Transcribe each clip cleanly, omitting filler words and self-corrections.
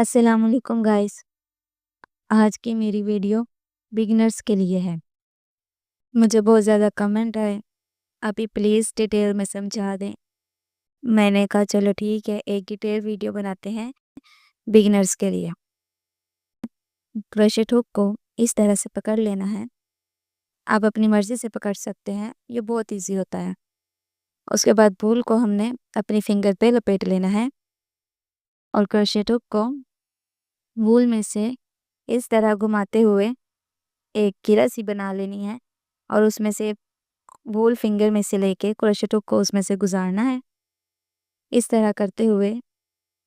अस्सलाम वालेकुम गाइस। आज की मेरी वीडियो बिगिनर्स के लिए है। मुझे बहुत ज़्यादा कमेंट आए, अभी प्लीज़ डिटेल में समझा दें। मैंने कहा चलो ठीक है, एक डिटेल वीडियो बनाते हैं बिगिनर्स के लिए। क्रोशेट हुक को इस तरह से पकड़ लेना है। आप अपनी मर्ज़ी से पकड़ सकते हैं, ये बहुत ईज़ी होता है। उसके बाद वूल को हमने अपनी फिंगर पे लपेट लेना है और क्रोशेट हुक को वूल में से इस तरह घुमाते हुए एक घेरा सी बना लेनी है और उसमें से वूल फिंगर में से लेके क्रोशेट हुक को उसमें से गुजारना है। इस तरह करते हुए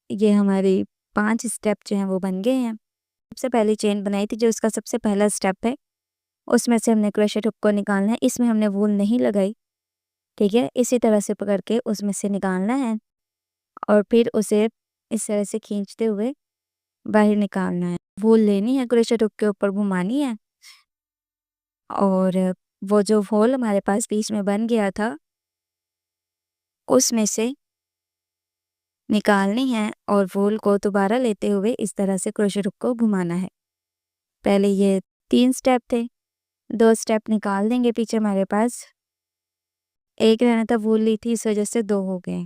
ये हमारी 5 स्टेप जो हैं वो बन गए हैं। सबसे पहली चेन बनाई थी जो इसका सबसे पहला स्टेप है, उसमें से हमने क्रोशेट हुक को निकालना है। इसमें हमने वूल नहीं लगाई, ठीक है? इसी तरह से पकड़ के उसमें से निकालना है और फिर उसे इस तरह से खींचते हुए बाहर निकालना है। वूल लेनी है, क्रोशेट हुक के ऊपर घुमानी है और वो जो होल हमारे पास बीच में बन गया था, उसमें से निकालनी है और वूल को दोबारा लेते हुए इस तरह से क्रोशेट हुक को घुमाना है। पहले ये 3 स्टेप थे, 2 स्टेप निकाल देंगे पीछे हमारे पास। एक रहना था, वूल ली थी इस वजह से 2 हो गए।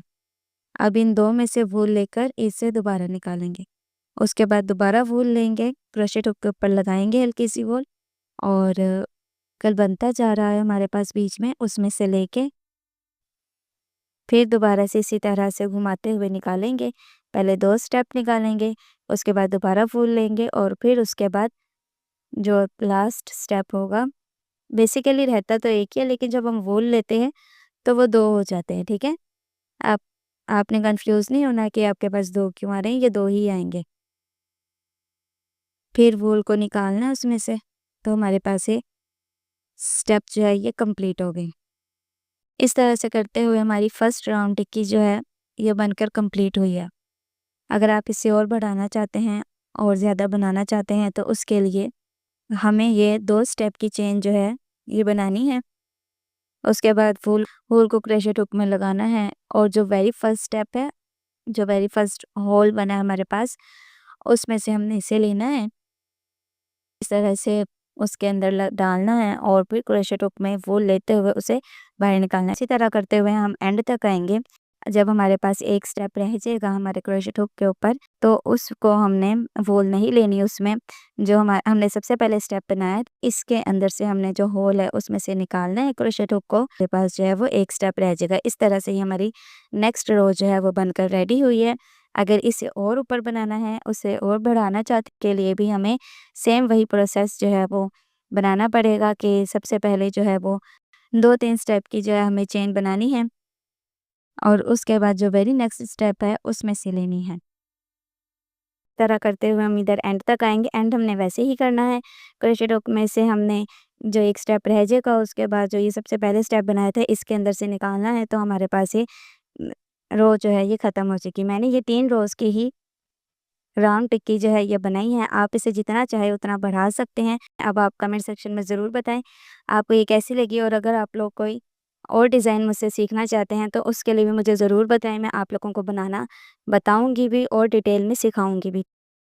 अब इन 2 में से वूल लेकर इसे दोबारा निकालेंगे। उसके बाद दोबारा वूल लेंगे, क्रोशेट हुक के ऊपर लगाएंगे हल्की सी वूल और कल बनता जा रहा है हमारे पास बीच में, उसमें से लेके फिर दोबारा से इसी तरह से घुमाते हुए निकालेंगे। पहले 2 स्टेप निकालेंगे, उसके बाद दोबारा वूल लेंगे और फिर उसके बाद जो लास्ट स्टेप होगा, बेसिकली रहता तो एक ही है लेकिन जब हम वूल लेते हैं तो वो 2 हो जाते हैं, ठीक है? आप आपने कन्फ्यूज़ नहीं होना कि आपके पास 2 क्यों आ रहे हैं, ये 2 ही आएँगे। फिर वूल को निकालना है उसमें से, तो हमारे पास ये स्टेप जो है ये कंप्लीट हो गई। इस तरह से करते हुए हमारी फर्स्ट राउंड टिक्की जो है ये बनकर कंप्लीट हुई है। अगर आप इसे और बढ़ाना चाहते हैं और ज़्यादा बनाना चाहते हैं तो उसके लिए हमें ये 2 स्टेप की चेन जो है ये बनानी है। उसके बाद वूल वूल को क्रोशेट हुक में लगाना है और जो वेरी फर्स्ट स्टेप है, जो वेरी फर्स्ट होल बना है हमारे पास, उसमें से हमने इसे लेना है। इस तरह से उसके अंदर डालना है और फिर क्रोशेट हुक में वूल लेते हुए उसे बाहर निकालना है। इसी तरह करते हुए हम एंड तक आएंगे। जब हमारे पास एक स्टेप रह जाएगा हमारे क्रोशेट हुक के ऊपर, तो उसको हमने वूल नहीं लेनी, उसमें जो हमने सबसे पहले स्टेप बनाया इसके अंदर से हमने जो होल है उसमें से निकालना है क्रोशेट हुक को। हमारे पास जो है वो एक स्टेप रह जाएगा। इस तरह से ही हमारी नेक्स्ट रो जो है वो बनकर रेडी हुई है। अगर इसे और ऊपर बनाना है, उसे और बढ़ाना चाहते के लिए भी हमें सेम वही प्रोसेस जो है वो बनाना पड़ेगा कि सबसे पहले जो है वो 2-3 स्टेप की जो है हमें चेन बनानी है और उसके बाद जो वेरी नेक्स्ट स्टेप है उसमें से लेनी है। तरह करते हुए हम इधर एंड तक आएँगे। एंड हमने वैसे ही करना है। क्रोशेट हुक में से हमने जो एक स्टेप रह जाएगा उसके बाद जो ये सबसे पहले स्टेप बनाए थे इसके अंदर से निकालना है, तो हमारे पास ये रो जो है ये ख़त्म हो चुकी। मैंने ये 3 रोज़ की ही राउंड टिक्की जो है ये बनाई है। आप इसे जितना चाहे उतना बढ़ा सकते हैं। अब आप कमेंट सेक्शन में ज़रूर बताएं आपको ये कैसी लगी और अगर आप लोग कोई और डिज़ाइन मुझसे सीखना चाहते हैं तो उसके लिए भी मुझे ज़रूर बताएं। मैं आप लोगों को बनाना बताऊंगी भी और डिटेल में सिखाऊंगी भी।